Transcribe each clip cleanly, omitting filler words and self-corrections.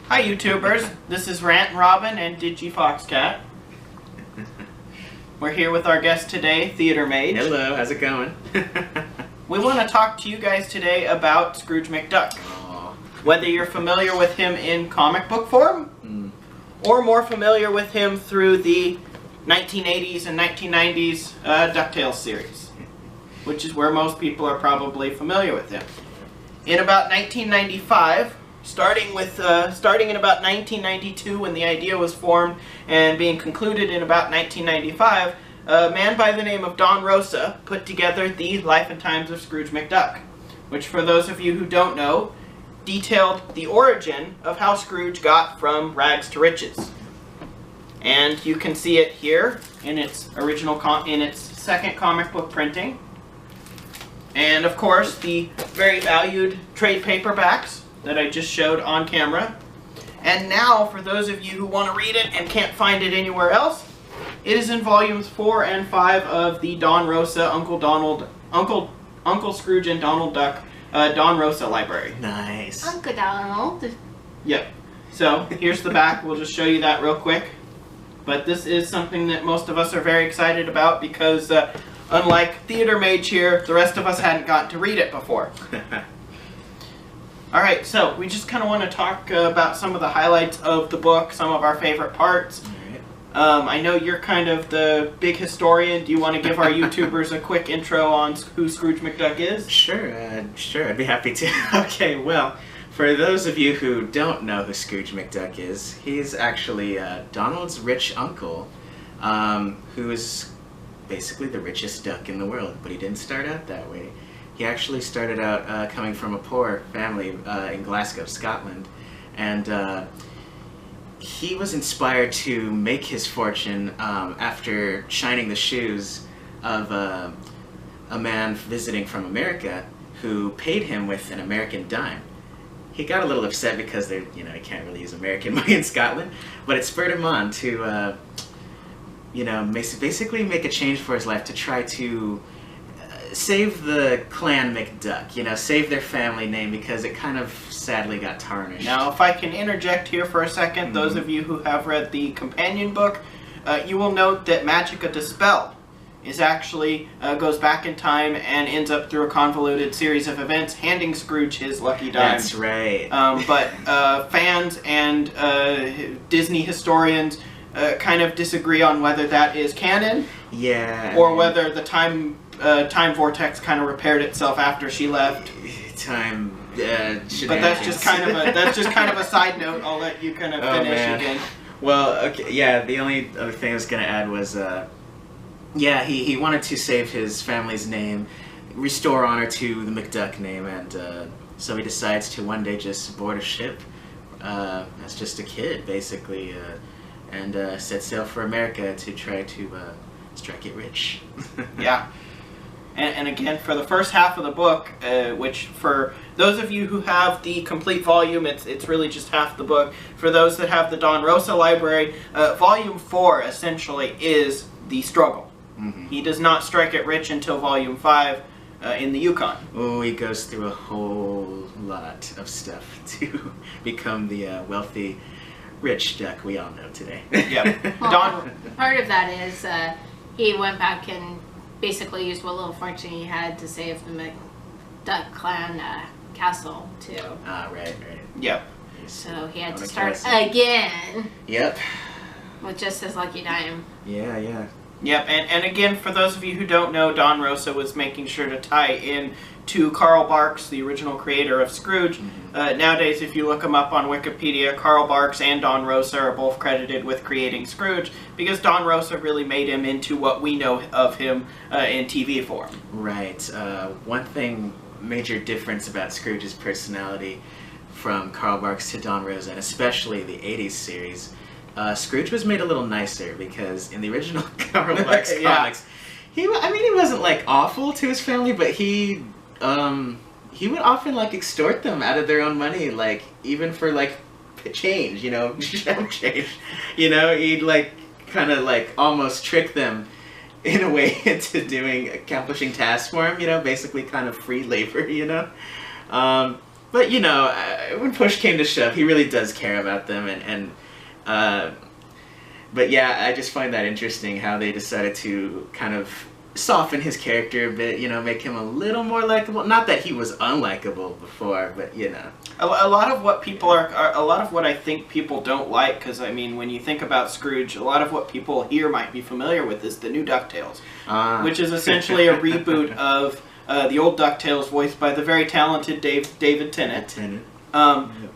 Hi YouTubers, this is Rantin Robin and DigiFoxCat. We're here with our guest today, Theater Mage. Hello, how's it going? We want to talk to you guys today about Scrooge McDuck. Aww. Whether you're familiar with him in comic book form, or more familiar with him through the 1980s and 1990s DuckTales series, which is where most people are probably familiar with him. In about 1995, starting in about 1992 when the idea was formed and being concluded in about 1995, a man by the name of Don Rosa put together the Life and Times of Scrooge McDuck, which for those of you who don't know, detailed the origin of how Scrooge got from rags to riches. And you can see it here in its second comic book printing. And of course the very valued trade paperbacks that I just showed on camera. And now, for those of you who want to read it and can't find it anywhere else, it is in volumes 4 and 5 of the Don Rosa, Uncle Scrooge and Donald Duck Don Rosa library. Nice. Uncle Donald. Yep. So here's the back. We'll just show you that real quick. But this is something that most of us are very excited about because unlike Theater Mage here, the rest of us hadn't gotten to read it before. Alright, so we just kind of want to talk about some of the highlights of the book, some of our favorite parts. I know you're kind of the big historian. Do you want to give our YouTubers a quick intro on who Scrooge McDuck is? Sure, sure, I'd be happy to. Okay, well, for those of you who don't know who Scrooge McDuck is, he's actually Donald's rich uncle, who is basically the richest duck in the world, but he didn't start out that way. He actually started out coming from a poor family in Glasgow, Scotland, and he was inspired to make his fortune after shining the shoes of a man visiting from America who paid him with an American dime. He got a little upset because he can't really use American money in Scotland, but it spurred him on to basically make a change for his life to try to save the clan McDuck, save their family name because it kind of sadly got tarnished. Now, if I can interject here for a second, those of you who have read the companion book, you will note that Magica Dispelled is actually goes back in time and ends up through a convoluted series of events handing Scrooge his lucky dime. That's right. But fans and Disney historians kind of disagree on whether that is canon, or whether the time vortex kind of repaired itself after she left. But that's just kind of a side note. I'll let you kind of finish again. Well, okay, yeah. The only other thing I was gonna add was, he wanted to save his family's name, restore honor to the McDuck name, and so he decides to one day just board a ship as just a kid, basically, and set sail for America to try to strike it rich. Yeah. And again, for the first half of the book, which for those of you who have the complete volume, it's really just half the book. For those that have the Don Rosa library, volume 4 essentially is the struggle. He does not strike it rich until volume 5 in the Yukon. Oh, he goes through a whole lot of stuff to become the wealthy, rich duck we all know today. Yep. Well, part of that is he went back and basically used what little fortune he had to save the McDuck clan castle too. Right. Yep. So he had to start again. Yep. With just his lucky dime. Yeah. Yep, and again, for those of you who don't know, Don Rosa was making sure to tie in to Carl Barks, the original creator of Scrooge. Nowadays, if you look him up on Wikipedia, Carl Barks and Don Rosa are both credited with creating Scrooge, because Don Rosa really made him into what we know of him in TV form. Right. One major difference about Scrooge's personality from Carl Barks to Don Rosa, and especially the 80s series, Scrooge was made a little nicer, because in the original Carl Barks comics, he wasn't like awful to his family, but he would often like extort them out of their own money, like even for like change, change. He'd like kind of like almost trick them in a way into accomplishing tasks for him, basically kind of free labor, But But you know, when push came to shove, he really does care about them, but yeah, I just find that interesting how they decided to kind of soften his character a bit, you know, make him a little more likable. Not that he was unlikable before, but you know. A lot of what people a lot of what I think people don't like, because I mean, when you think about Scrooge, a lot of what people here might be familiar with is the new DuckTales, which is essentially a reboot of the old DuckTales, voiced by the very talented David Tennant.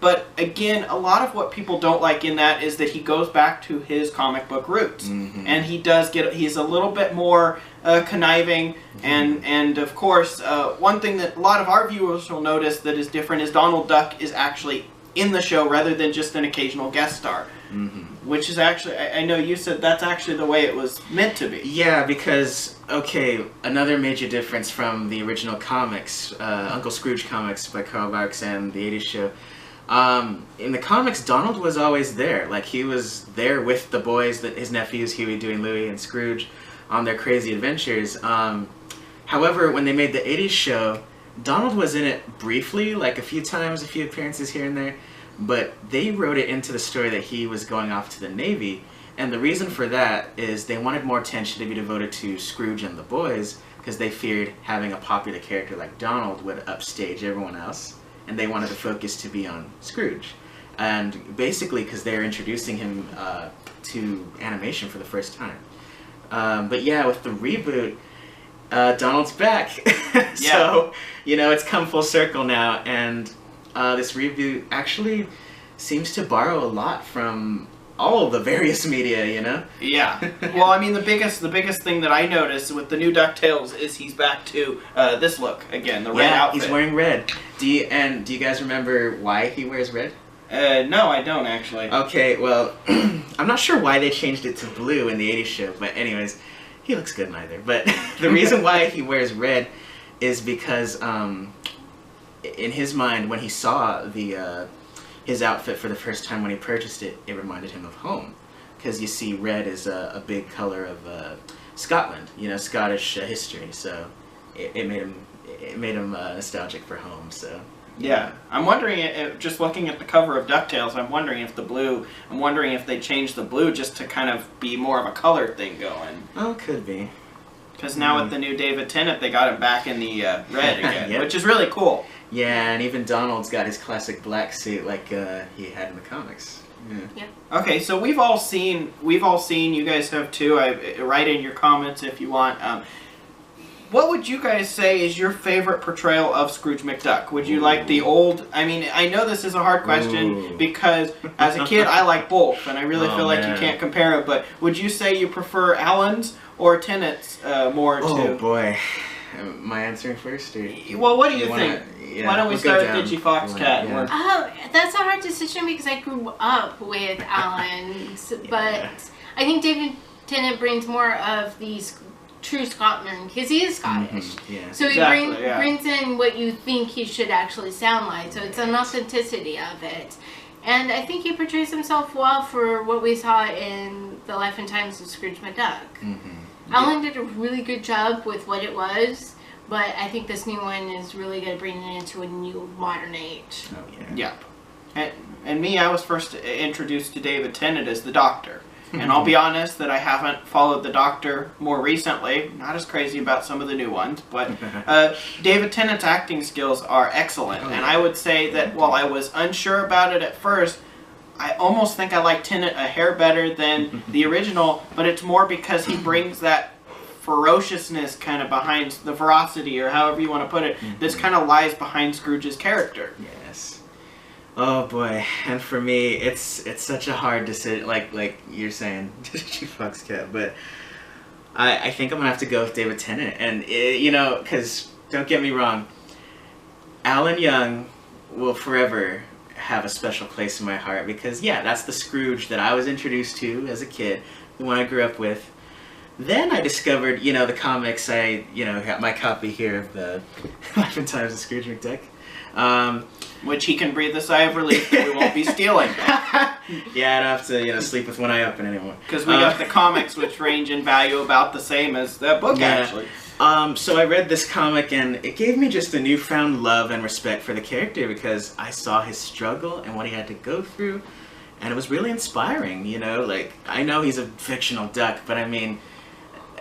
But again, a lot of what people don't like in that is that he goes back to his comic book roots, and he's a little bit more conniving, and of course, one thing that a lot of our viewers will notice that is different is Donald Duck is actually in the show rather than just an occasional guest star. Which is actually, I know you said that's actually the way it was meant to be. Yeah, because, okay, another major difference from the original comics, Uncle Scrooge comics by Carl Barks and the 80s show, in the comics, Donald was always there. Like, he was there with the boys, his nephews, Huey, Dewey, Louie, and Scrooge, on their crazy adventures. However, when they made the 80s show, Donald was in it briefly, like a few times, a few appearances here and there. But they wrote it into the story that he was going off to the Navy, and the reason for that is they wanted more attention to be devoted to Scrooge and the boys, because they feared having a popular character like Donald would upstage everyone else, and they wanted the focus to be on Scrooge. And basically because they're introducing him to animation for the first time. But yeah, with the reboot, Donald's back. So, you know, it's come full circle now, and this reboot actually seems to borrow a lot from all of the various media, you know? Yeah. Well, I mean, the biggest thing that I noticed with the new DuckTales is he's back to this look again, the red outfit. He's wearing red. Do you guys remember why he wears red? No, I don't actually. Okay, well, I'm not sure why they changed it to blue in the 80s show, but anyways, he looks good in either. But the reason why he wears red is because in his mind, when he saw his outfit for the first time when he purchased it, it reminded him of home. Because you see, red is a big color of Scotland, you know, Scottish history. So it made him nostalgic for home. So yeah, I'm wondering, just looking at the cover of DuckTales, I'm wondering if they changed the blue just to kind of be more of a color thing going. Oh, could be. Because now with the new David Tennant, they got him back in the red again, which is really cool. Yeah, and even Donald's got his classic black suit like he had in the comics. Yeah. Okay, so we've all seen. You guys have too. Write in your comments if you want. What would you guys say is your favorite portrayal of Scrooge McDuck? Would you like the old... I mean, I know this is a hard question because as a kid I like both, and I really feel like you can't compare it, but would you say you prefer Alan's or Tennant's more to... Oh boy. Am I answering first? Or well, what do you think? Why don't we start with Digi Fox Cat? Yeah. That's a hard decision because I grew up with Alan's, but I think David Tennant brings more of these true Scotland because he is Scottish. So he brings in what you think he should actually sound like. So it's an authenticity of it. And I think he portrays himself well for what we saw in The Life and Times of Scrooge McDuck. Alan did a really good job with what it was, but I think this new one is really going to bring it into a new modern age. Oh, yeah. And me, I was first introduced to David Tennant as the Doctor. And I'll be honest that I haven't followed the Doctor more recently. Not as crazy about some of the new ones, but David Tennant's acting skills are excellent. And I would say that while I was unsure about it at first, I almost think I like Tennant a hair better than the original, but it's more because he brings that ferociousness kind of behind the ferocity, or however you want to put it, this kind of lies behind Scrooge's character. Yes. Oh boy, and for me, it's such a hard decision. Like you're saying, she fucks cat, but I think I'm gonna have to go with David Tennant, and you know, because don't get me wrong, Alan Young will forever have a special place in my heart because that's the Scrooge that I was introduced to as a kid, the one I grew up with. Then I discovered, you know, the comics. I got my copy here of the Life and Times of Scrooge McDuck. Which he can breathe a sigh of relief that we won't be stealing. Yeah, I don't have to, sleep with one eye open anymore. Because we got the comics, which range in value about the same as that book, actually. So I read this comic and it gave me just a newfound love and respect for the character because I saw his struggle and what he had to go through, and it was really inspiring, you know? Like, I know he's a fictional duck, but I mean,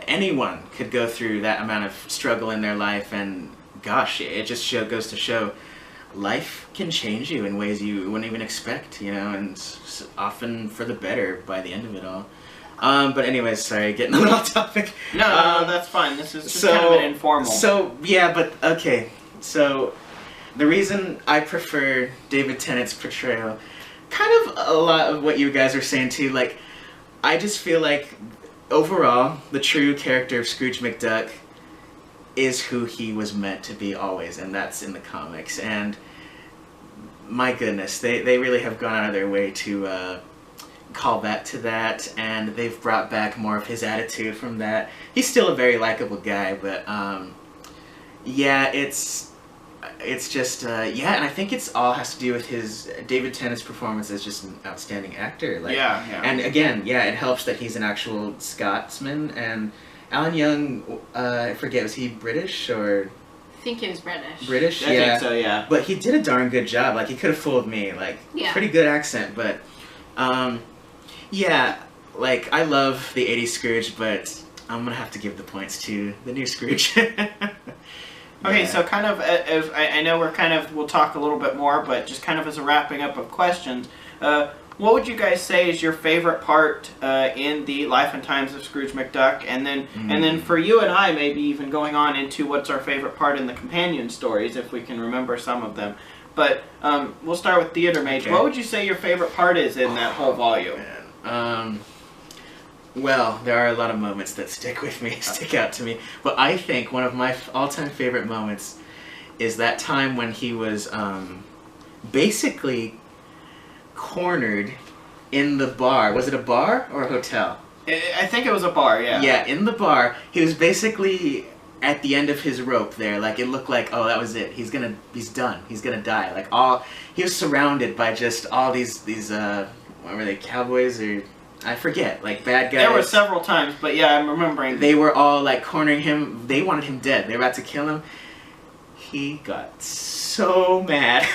anyone could go through that amount of struggle in their life, and gosh, it just goes to show life can change you in ways you wouldn't even expect, you know, and often for the better by the end of it all. But anyways, sorry, getting a little off topic. No, that's fine. This is just kind of an informal. So, yeah, but, okay. So, the reason I prefer David Tennant's portrayal, kind of a lot of what you guys are saying too, like, I just feel like, overall, the true character of Scrooge McDuck is who he was meant to be always, and that's in the comics. And, my goodness, they really have gone out of their way to, call back to that, and they've brought back more of his attitude from that. He's still a very likable guy, but yeah, it's just yeah, and I think it's all has to do with his David Tennant's performance as just an outstanding actor. Like, yeah. And again, yeah, it helps that he's an actual Scotsman. And Alan Young, I forget, was he British or? I think he was British. British, I yeah. think so, yeah. But he did a darn good job. Like, he could have fooled me. Like, pretty good accent, but. Yeah, like, I love the 80s Scrooge, but I'm gonna have to give the points to the new Scrooge. Okay, so kind of, I know we'll talk a little bit more, but just kind of as a wrapping up of questions, what would you guys say is your favorite part in the Life and Times of Scrooge McDuck? And then for you and I, maybe even going on into what's our favorite part in the companion stories, if we can remember some of them. But we'll start with Theater Mage. Okay. What would you say your favorite part is in that whole volume? Well, there are a lot of moments that stick out to me. But I think one of my all-time favorite moments is that time when he was basically cornered in the bar. Was it a bar or a hotel? I think it was a bar, yeah. Yeah, in the bar. He was basically at the end of his rope there. Like, it looked like, oh, that was it. He's done. He's gonna die. Like, he was surrounded by just all these what were they, cowboys or, I forget, like, bad guys. There were several times, but yeah, I'm remembering. They were all, like, cornering him. They wanted him dead. They were about to kill him. He got so mad.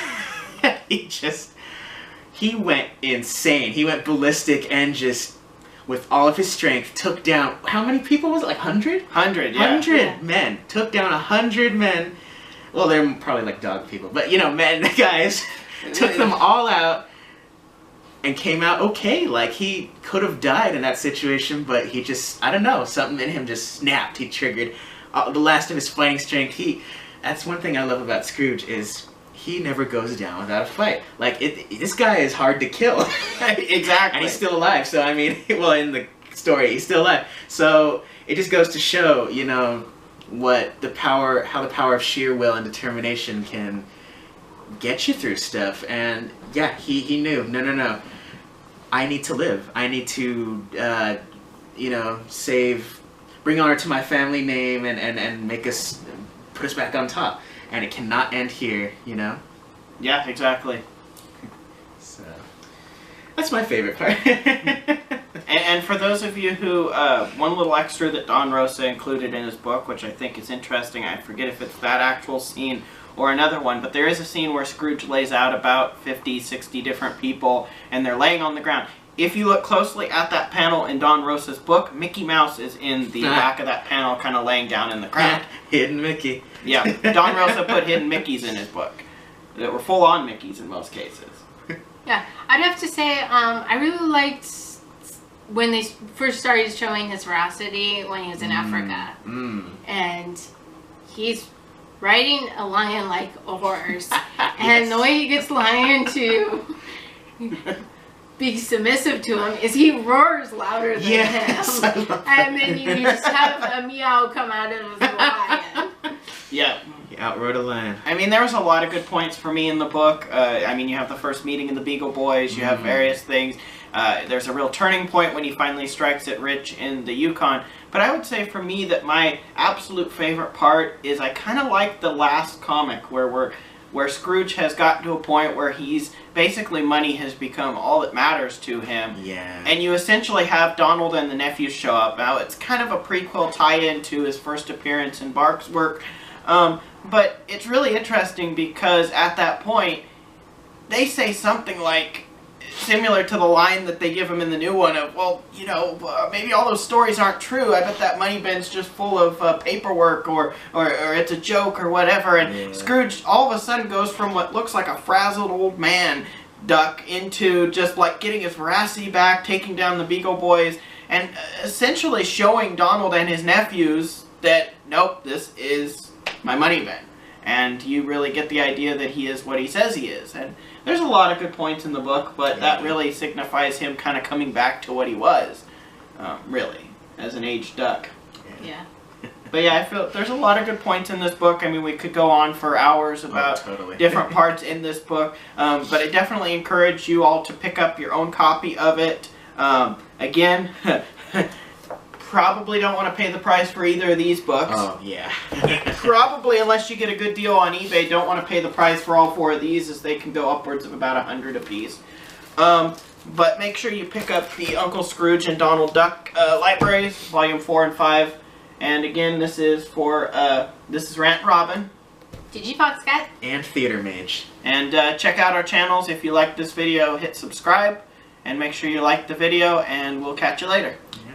He went insane. He went ballistic and just, with all of his strength, took down, how many people was it? Like 100? 100, yeah. 100 men. Took down 100 men. Well, they're probably like dog people, but, you know, men, guys. Took them all out. And came out okay. Like, he could have died in that situation, but he just, I don't know, something in him just snapped. He triggered the last of his fighting strength. That's one thing I love about Scrooge is he never goes down without a fight. Like, this guy is hard to kill. Exactly. And he's still alive, so I mean, well, in the story, he's still alive. So, it just goes to show, you know, how the power of sheer will and determination can get you through stuff. And yeah, he knew, no, I need to live. I need to, you know, bring honor to my family name and put us back on top. And it cannot end here, you know? Yeah, exactly. So, that's my favorite part. and for those of you who, one little extra that Don Rosa included in his book, which I think is interesting, I forget if it's that actual scene or another one, but there is a scene where Scrooge lays out about 50, 60 different people, and they're laying on the ground. If you look closely at that panel in Don Rosa's book, Mickey Mouse is in the back of that panel, kind of laying down in the ground. Hidden Mickey. Yeah, Don Rosa put hidden Mickeys in his book. That were full-on Mickeys in most cases. Yeah, I'd have to say, I really liked when they first started showing his veracity when he was in Africa. And he's riding a lion like a horse. And the way he gets the lion to be submissive to him is he roars louder than him. And then you just have a meow come out of the lion. Yeah. He outrode a lion. I mean, there was a lot of good points for me in the book. I mean, you have the first meeting of the Beagle Boys. You have various things. There's a real turning point when he finally strikes it rich in the Yukon. But I would say for me that my absolute favorite part is I kind of like the last comic where where Scrooge has gotten to a point where he's basically money has become all that matters to him. Yeah. And you essentially have Donald and the nephews show up. Now, it's kind of a prequel tie-in to his first appearance in Bark's work. But it's really interesting because at that point, they say something like, similar to the line that they give him in the new one of, well, you know, maybe all those stories aren't true. I bet that money bin's just full of paperwork or it's a joke or whatever. And Scrooge all of a sudden goes from what looks like a frazzled old man duck into just like getting his veracity back, taking down the Beagle Boys, and essentially showing Donald and his nephews that, nope, this is my money bin. And you really get the idea that he is what he says he is. And there's a lot of good points in the book, but that really signifies him kind of coming back to what he was, really, as an aged duck. Yeah. But yeah, I feel there's a lot of good points in this book. I mean, we could go on for hours about different parts in this book, but I definitely encourage you all to pick up your own copy of it. Again, probably don't want to pay the price for either of these books. Oh, yeah. Probably, unless you get a good deal on eBay, don't want to pay the price for all 4 of these, as they can go upwards of about $100 a piece. But make sure you pick up the Uncle Scrooge and Donald Duck libraries, volume 4 and 5. And again, this is for Rantin Robin. Digifoxcat. And Theater Mage. And check out our channels. If you like this video, hit subscribe. And make sure you like the video, and we'll catch you later. Yeah.